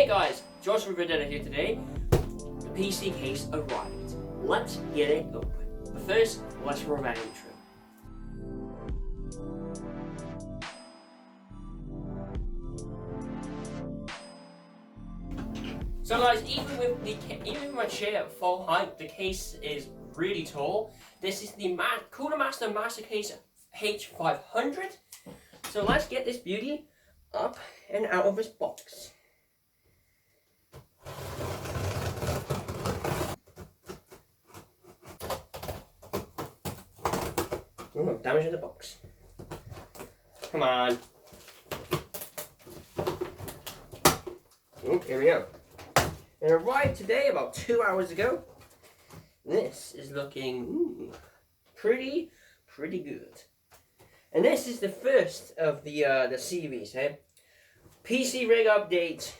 Hey guys, Joshua Verdetta here today. The PC case arrived. Let's get it open. But first, let's run that intro. So guys, even with my chair at full height, the case is really tall. This is the Cooler Master Master Case H500. So let's get this beauty up and out of this box. Oh, damage in the box. Come on. Oh, here we go. It arrived today about 2 hours ago. This is looking pretty good. And this is the first of the series, eh? PC rig update.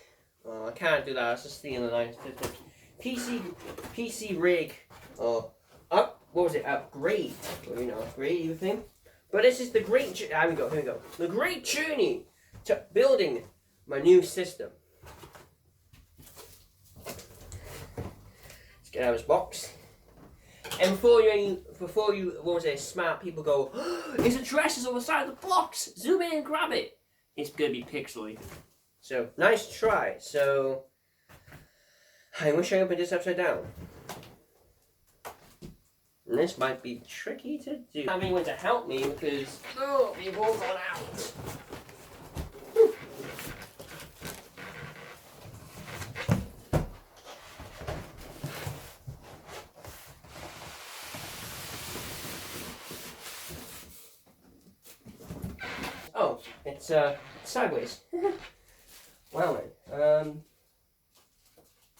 Oh, I can't do that. That's just the line. PC rig. What was it? Upgrade. Well, upgrade you think? But this is the great. Here we go. The great journey to building my new system. Let's get out of this box. And before you, smart people go, oh, his address is on the side of the box. Zoom in and grab it. It's gonna be pixely. So nice try. So I wish I opened this upside down. And this might be tricky to do. I have anyone to help me because we've all gone out. Oh, it's sideways. Wow, man.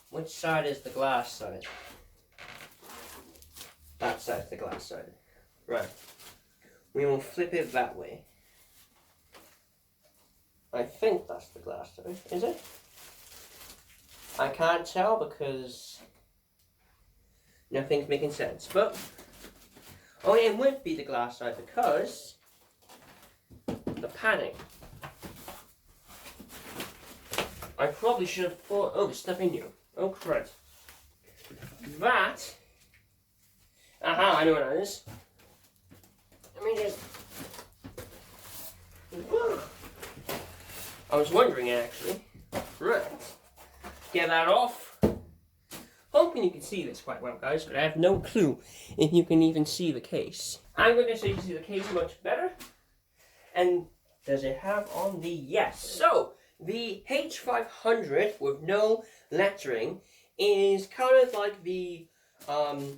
Which side is the glass side? That side's the glass side. Right. We will flip it that way. I think that's the glass side. Is it? I can't tell because nothing's making sense. But it would be the glass side because the padding. I probably should have thought. Oh, there's stuff in here. Oh, crud. That. Aha, I know what that is. Let me just. I was wondering actually. Right. Get that off. Hoping you can see this quite well, guys, but I have no clue if you can even see the case. I'm going to say you can see the case much better. And does it have on the yes? So the H500 with no lettering is kind of like the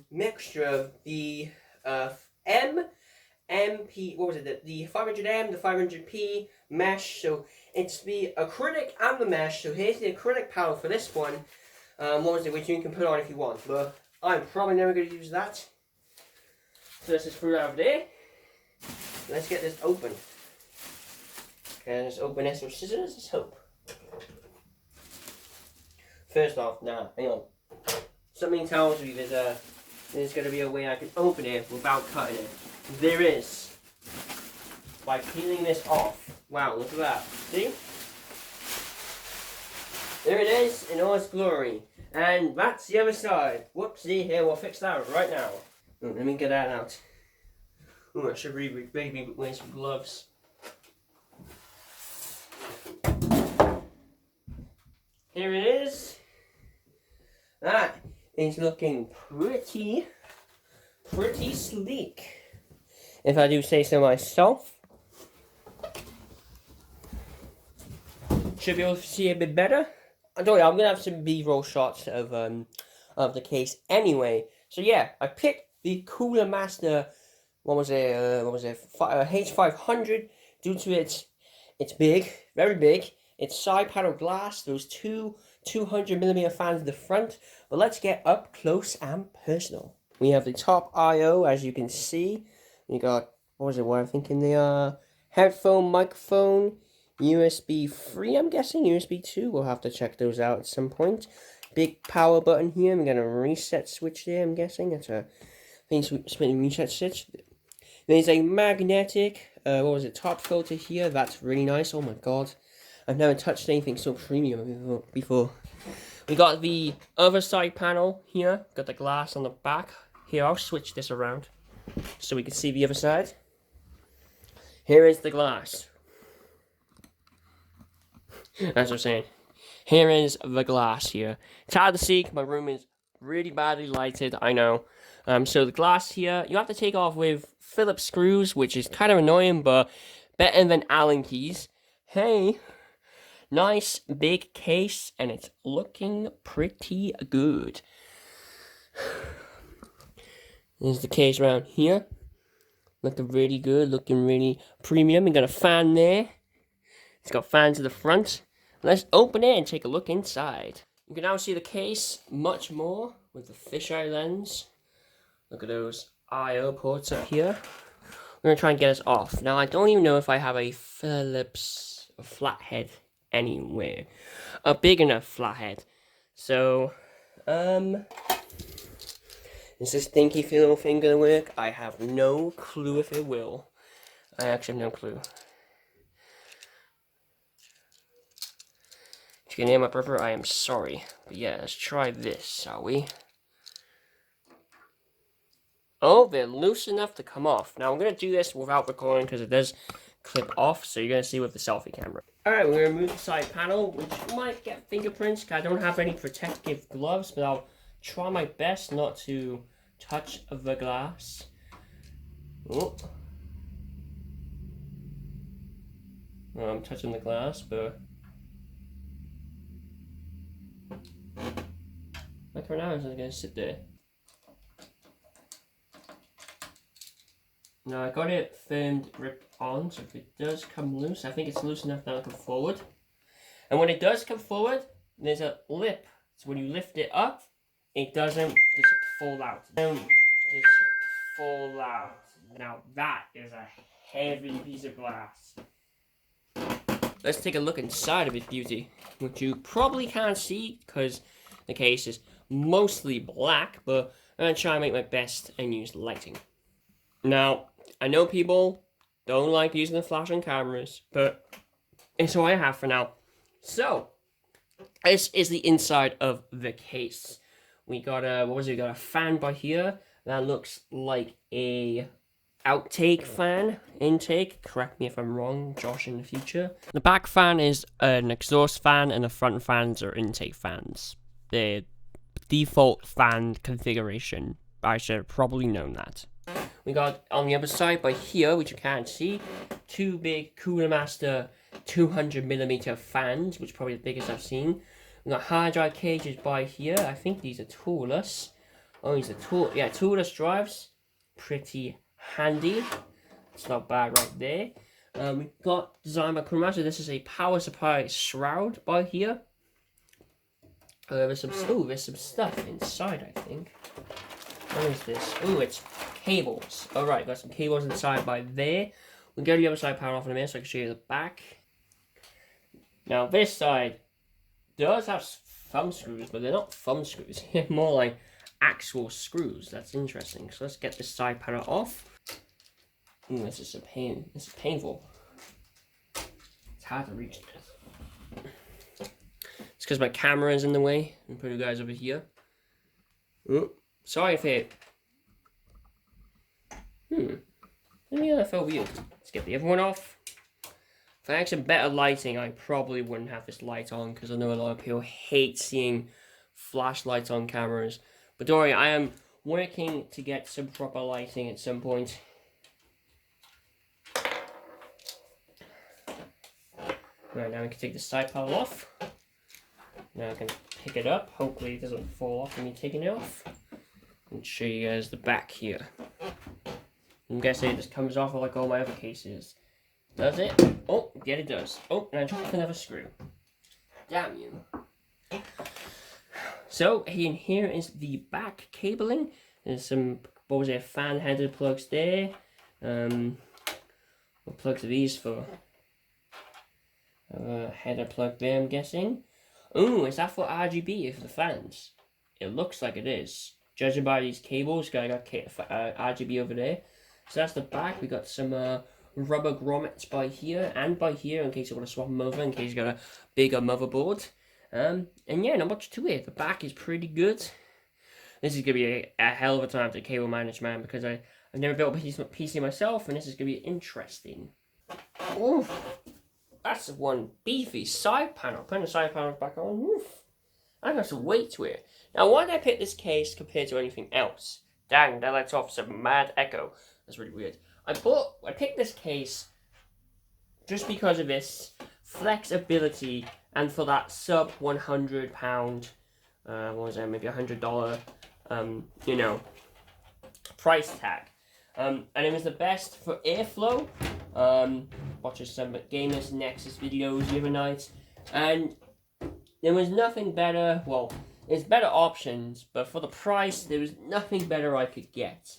mixture of the MP, what was it, the 500M, the 500P mesh. So it's the acrylic and the mesh. So here's the acrylic panel for this one. Which you can put on if you want, but I'm probably never going to use that. So let's just put it out there. Let's get this open. Okay, let's open this with scissors, let's hope. First off, hang on. Something tells me there's going to be a way I can open it without cutting it. There is. By peeling this off. Wow, look at that. See? There it is in all its glory. And that's the other side. Whoopsie, here, we'll fix that right now. Oh, let me get that out. Oh, I should maybe wear some gloves. Here it is. That is looking pretty sleek, if I do say so myself. Should be able to see a bit better. Don't worry, I'm gonna have some B-roll shots of the case anyway. So yeah, I picked the Cooler Master. H500 due to its big, very big. It's side panel glass. Those two 200mm fans in the front. But let's get up close and personal. We have the top I/O, as you can see. We got what I'm thinking the headphone, microphone, USB 3. I'm guessing USB 2. We'll have to check those out at some point. Big power button here. We got a reset switch there. I'm guessing it's a reset switch. There's a magnetic top filter here. That's really nice. Oh my god. I've never touched anything so premium before. We got the other side panel here. Got the glass on the back. Here, I'll switch this around so we can see the other side. Here is the glass. That's what I'm saying. Here is the glass here. It's hard to see. My room is really badly lighted, I know. So the glass here, you have to take off with Phillips screws, which is kind of annoying, but better than Allen keys. Hey, nice big case, and it's looking pretty good. There's the case around here. Looking really good, looking really premium. We got a fan there. It's got fans at the front. Let's open it and take a look inside. You can now see the case much more with the fisheye lens. Look at those I/O ports up here. We're going to try and get us off. Now, I don't even know if I have a Phillips flathead anywhere. A big enough flathead. So, is this stinky little thing going to work? I have no clue if it will. I actually have no clue. If you can hear my brother, I am sorry. But yeah, let's try this, shall we? Oh, they're loose enough to come off. Now, I'm going to do this without recording because it does clip off. So you're going to see with the selfie camera. Alright, we're going to remove the side panel, which might get fingerprints. I don't have any protective gloves, but I'll try my best not to touch the glass. Oh. Well, I'm touching the glass, but... like for now, I'm just going to sit there. Now I got it firmed ripped on, so if it does come loose, I think it's loose enough now to come forward. And when it does come forward, there's a lip. So when you lift it up, it doesn't just fall out. It doesn't just fall out. Now that is a heavy piece of glass. Let's take a look inside of its beauty, which you probably can't see because the case is mostly black, but I'm going to try and make my best and use lighting. Now, I know people don't like using the flash on cameras, but it's all I have for now. So, this is the inside of the case. We got a, we got a fan by here. That looks like a outtake fan, intake. Correct me if I'm wrong, Josh, in the future. The back fan is an exhaust fan, and the front fans are intake fans. They're default fan configuration. I should have probably known that. We got on the other side by here, which you can't see, two big Cooler Master 200mm fans, which is probably the biggest I've seen. We got hard drive cages by here. I think these are toolless. Oh, these are toolless drives. Pretty handy. It's not bad right there. We got designed by Cooler Master. This is a power supply shroud by here. There's some stuff inside, I think. What is this? Ooh, it's cables. Alright, got some cables inside by there. We'll go to the other side power off in a minute so I can show you the back. Now, this side does have thumb screws, but they're not thumb screws. They're more like actual screws. That's interesting. So let's get this side panel off. Ooh, this is a pain. This is painful. It's hard to reach this. It's because my camera is in the way. I'll put you guys over here. Ooh. Sorry if it... Yeah, that felt weird. Let's get the other one off. If I had some better lighting, I probably wouldn't have this light on, because I know a lot of people hate seeing flashlights on cameras. But don't worry, I am working to get some proper lighting at some point. Right, now we can take the side panel off. Now I can pick it up. Hopefully it doesn't fall off when you're taking it off. And show you guys the back here. I'm guessing it just comes off like all my other cases. Does it? Oh, yeah it does. Oh, and I dropped another screw. Damn you. So, here is the back cabling. There's some, what was it, fan-headed plugs there. What plugs are these for? Header plug there, I'm guessing. Ooh, is that for RGB for the fans? It looks like it is. Judging by these cables, I got RGB over there. So that's the back. We got some rubber grommets by here and by here in case you want to swap them over, in case you got a bigger motherboard. And yeah, not much to it. The back is pretty good. This is going to be a hell of a time to cable manage, man, because I've never built a PC myself, and this is going to be interesting. Oof. That's one beefy side panel. Putting the side panel back on. Oof. I got some weight to it. Now, why did I pick this case compared to anything else? Dang, that lets off some mad echo. That's really weird. I picked this case just because of its flexibility and for that sub £100, what was that, maybe $100, you know, price tag. And it was the best for airflow. Watching some Gamers Nexus videos the other night, and there was nothing better. Well, there's better options, but for the price, there was nothing better I could get.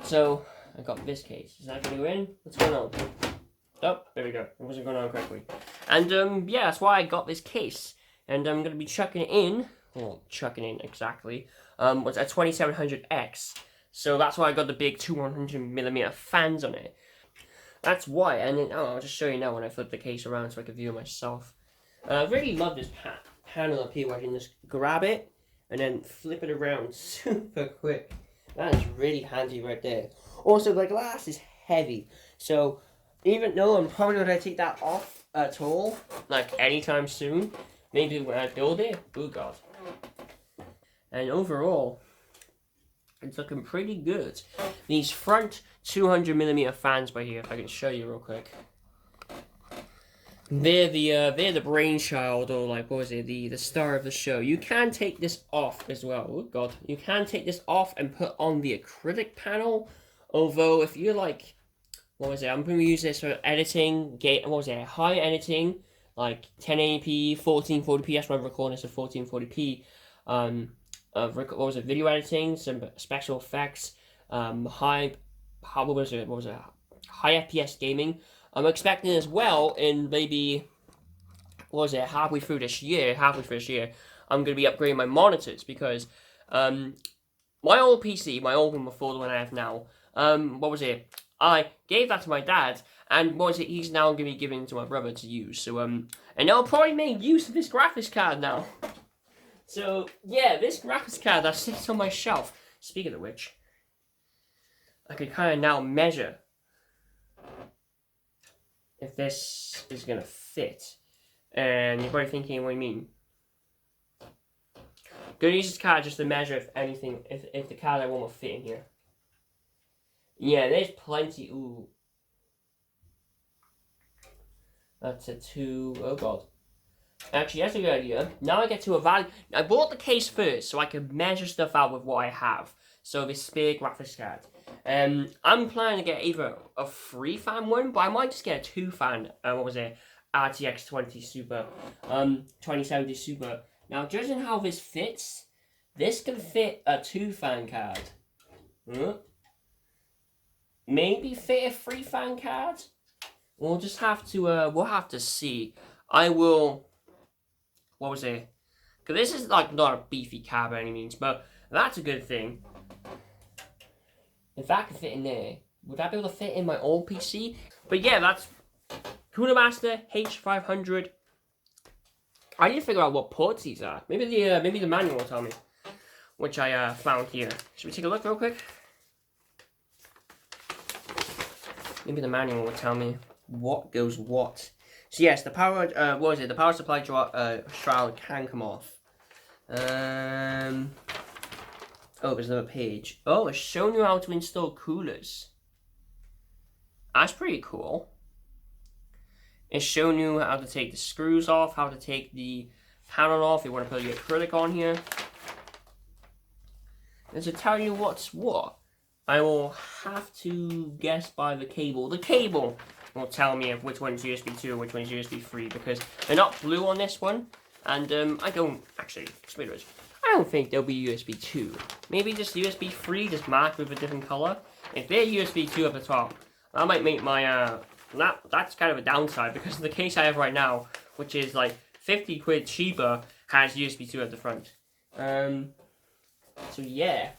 So I got this case. Is that going to go in? What's going on? Oh, there we go. It wasn't going on correctly. And yeah, that's why I got this case. And I'm going to be chucking it in. Well, chucking in exactly. What's a 2700X. So that's why I got the big 200mm fans on it. That's why, and then, I'll just show you now when I flip the case around so I can view it myself. I really love this panel up here where I can just grab it and then flip it around super quick. That is really handy right there. Also, the glass is heavy, so even though I'm probably not going to take that off at all, like anytime soon, maybe when I build it, oh god. And overall, it's looking pretty good. These front 200mm fans by here, if I can show you real quick. They're the brainchild, or like, what was it, the star of the show. You can take this off as well. Oh god. You can take this off and put on the acrylic panel. Although if you're like, what was it, I'm going to use this for editing, what was it, high editing, like 1080p, 1440p, that's why I'm recording this at 1440p. What was it, video editing, some special effects, high FPS gaming. I'm expecting as well in maybe, what was it, halfway through this year, I'm going to be upgrading my monitors because, my old PC, my old one before the one I have now, what was it, I gave that to my dad, and what was it, he's now going to be giving it to my brother to use, so, and I'll probably make use of this graphics card now. So, yeah, this graphics card that sits on my shelf, speaking of which, I can kind of now measure if this is going to fit. And you're probably thinking, what do you mean? Going to use this card just to measure if anything, if the card I want will fit in here. Yeah, there's plenty. Ooh. That's a 2, oh god. Actually, that's a good idea. Now I get to evaluate. I bought the case first so I can measure stuff out with what I have. So this spare graphics card. I'm planning to get either a 3-fan one, but I might just get a 2-fan. What was it? RTX 20 Super. 2070 Super. Now, judging how this fits, this can fit a 2-fan card. Maybe fit a 3-fan card. We'll just have to. We'll have to see. I will. What was it? Because this is like not a beefy card by any means, but that's a good thing. If that can fit in there, would that be able to fit in my old PC? But yeah, that's Cooler Master H500. I need to figure out what ports these are. Maybe the manual will tell me, which I found here. Should we take a look real quick? Maybe the manual will tell me what goes what. So yes, the power, what was it? The power supply shroud can come off. Oh, there's another page. Oh, it's showing you how to install coolers. That's pretty cool. It's showing you how to take the screws off, how to take the panel off. You want to put your acrylic on here. And to tell you what's what, I will have to guess by the cable. The cable will tell me which one's USB 2 and which one's USB 3 because they're not blue on this one. And I don't, actually, I don't think they'll be USB 2. Maybe just USB 3, just marked with a different color. If they're USB 2 at the top, that might make my, that's kind of a downside because the case I have right now, which is like 50 quid cheaper, has USB 2 at the front. So yeah,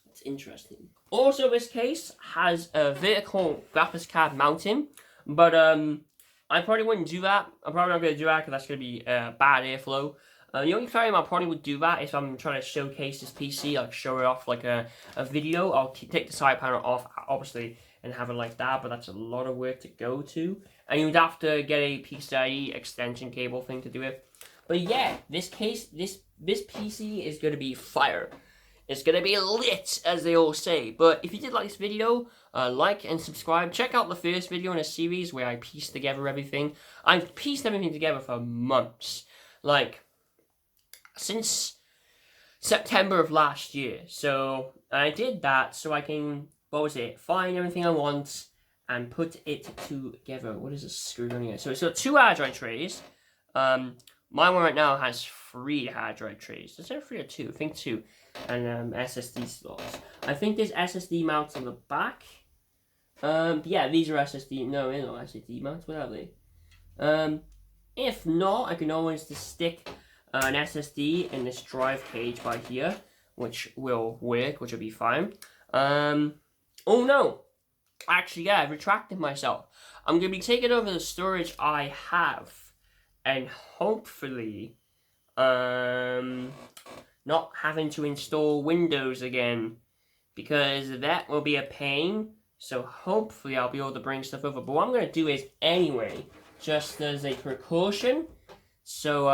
it's interesting. Also, this case has a vertical graphics card mounting, but I probably wouldn't do that. I'm probably not going to do that because that's going to be bad airflow. The only time I probably would do that is if I'm trying to showcase this PC, like show it off like a video. I'll take the side panel off, obviously, and have it like that, but that's a lot of work to go to. And you'd have to get a PCIe extension cable thing to do it. But yeah, this PC is going to be fire. It's going to be lit, as they all say. But if you did like this video, like and subscribe. Check out the first video in a series where I pieced together everything. I've pieced everything together for months. Like, since September of last year. So, I did that so I can, find everything I want and put it together. What is this screw on here? So, it's got 2 hard drive trays. My one right now has 3 hard drive trays. Is there 3 or 2? I think 2. And SSD slots. I think there's SSD mounts on the back. Yeah, these are SSD. No, they're not SSD mounts. What are they? If not, I can always just stick an SSD in this drive cage by here, which will work, which will be fine. Oh no! Actually, yeah, I retracted myself. I'm going to be taking over the storage I have, and hopefully, not having to install Windows again, because that will be a pain. So hopefully I'll be able to bring stuff over. But what I'm going to do is, anyway, just as a precaution, so,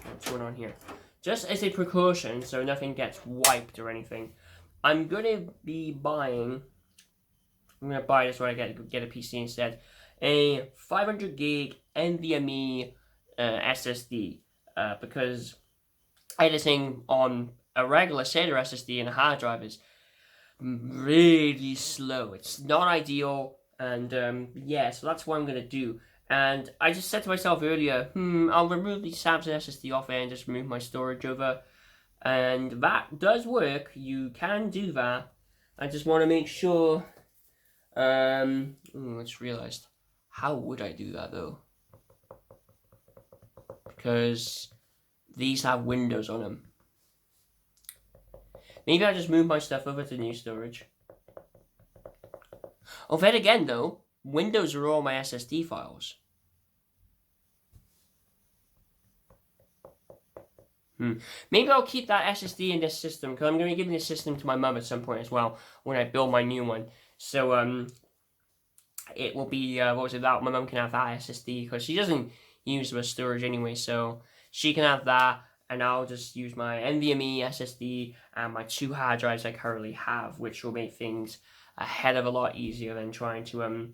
what's going on here? Just as a precaution, so nothing gets wiped or anything, I'm going to be buying, I'm going to buy this when I get a PC instead, a 500 gig NVMe SSD, because editing on a regular SATA SSD and a hard drive is really slow. It's not ideal, and yeah, so that's what I'm going to do. And I just said to myself earlier, I'll remove the Samsung SSD off there and just move my storage over. And that does work. You can do that. I just want to make sure. I just realized. How would I do that, though? Because these have Windows on them. Maybe I'll just move my stuff over to new storage. Oh, then again, though, Windows are all my SSD files. Maybe I'll keep that SSD in this system, because I'm going to be giving this system to my mum at some point as well, when I build my new one. So, it will be, that my mum can have that SSD, because she doesn't use the storage anyway, so she can have that, and I'll just use my NVMe SSD and my 2 hard drives I currently have, which will make things a hell of a lot easier than trying to,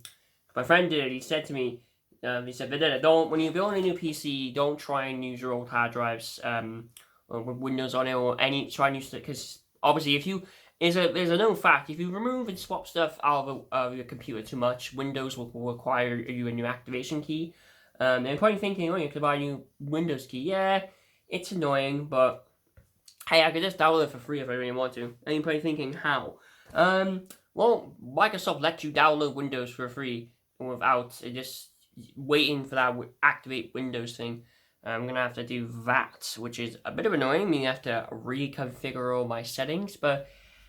my friend did it. He said to me, he said, when you build a new PC, don't try and use your old hard drives, with Windows on it, or try and use it, because obviously there's a known fact, if you remove and swap stuff out of your computer too much, Windows will require you a new activation key. And you're probably thinking, oh, you could buy a new Windows key. Yeah, it's annoying, but hey, I could just download it for free if I really want to. And you're probably thinking, how? Well, Microsoft lets you download Windows for free without just waiting for that activate Windows thing. I'm going to have to do that, which is a bit of annoying. I have to reconfigure all my settings, but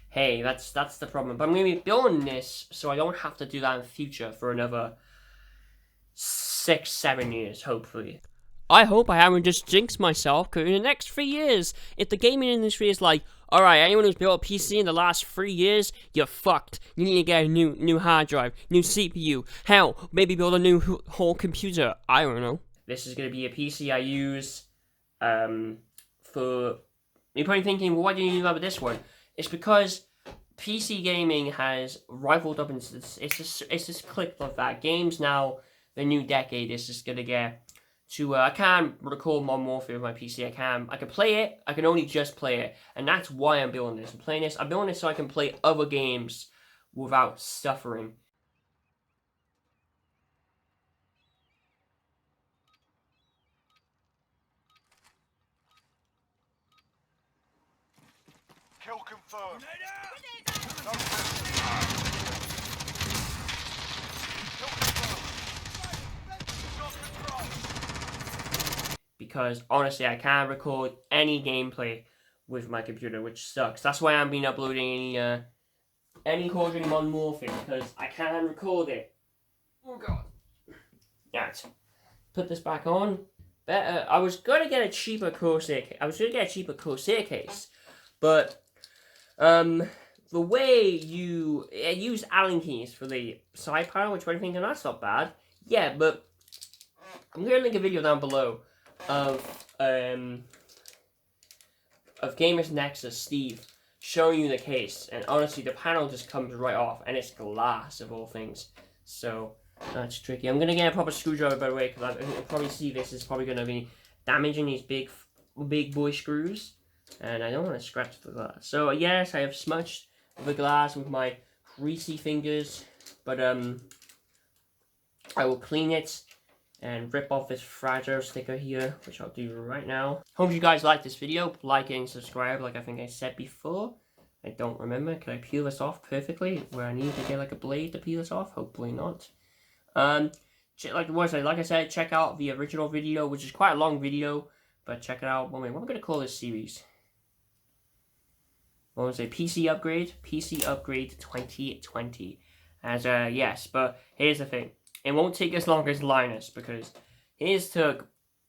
hey, that's the problem. But I'm going to be building this so I don't have to do that in the future for another 6-7 years, hopefully. I hope I haven't just jinxed myself, because in the next 3 years, if the gaming industry is like, alright, anyone who's built a PC in the last 3 years, you're fucked. You need to get a new hard drive, new CPU. Hell, maybe build a new whole computer. I don't know. This is going to be a PC I use for... You're probably thinking, well, why do you use this one? It's because PC gaming has rivaled up into this. It's just clicked like that. Games now, the new decade is just going to get to... I can't record Modern Warfare with my PC. I can play it. I can only just play it. And that's why I'm building this. I'm building this so I can play other games without suffering. Kill confirmed. Because honestly, I can't record any gameplay with my computer, which sucks. That's why I haven't been uploading any causing non-morphing because I can't record it. Oh god. Right. Put this back on. Better. I was gonna get a cheaper Corsair. Case, but the way I use Allen keys for the side panel, which I'm thinking that's not bad. Yeah, but I'm gonna link a video down below of Gamers Nexus Steve showing you the case, and honestly, the panel just comes right off, and it's glass of all things. So that's tricky. I'm gonna get a proper screwdriver, by the way, because you'll probably see this is probably gonna be damaging these big boy screws, and I don't want to scratch the glass. So yes, I have smudged the glass with my greasy fingers, but I will clean it and rip off this fragile sticker here, which I'll do right now. Hope you guys like this video. Like and subscribe, like I think I said before. I don't remember. Can I peel this off perfectly where I need to get like a blade to peel this off? Hopefully not. Like I said, check out the original video, which is quite a long video, but check it out. What am I gonna call this series? What was it? PC Upgrade 2020. As yes, but here's the thing. It won't take as long as Linus because his took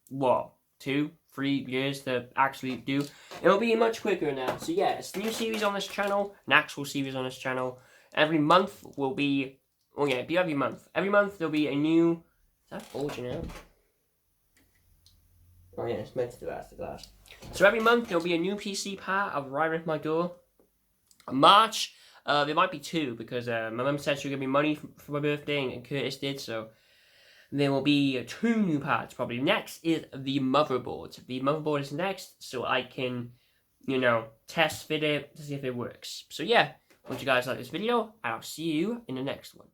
what 2-3 years to actually do. It'll be much quicker now. So yeah, it's a new series on this channel, an actual series on this channel. Every month will be, well yeah, it'll be every month. Every month there'll be a new. Is that bulging out? Oh yeah, it's meant to do that, the glass. So every month there'll be a new PC part of Right With My Door. March, there might be 2 because my mum said she would give me money for my birthday and Curtis did, so there will be 2 new parts probably. Next is the motherboard. The motherboard is next, so I can, test fit it to see if it works. So yeah, hope you guys like this video, and I'll see you in the next one.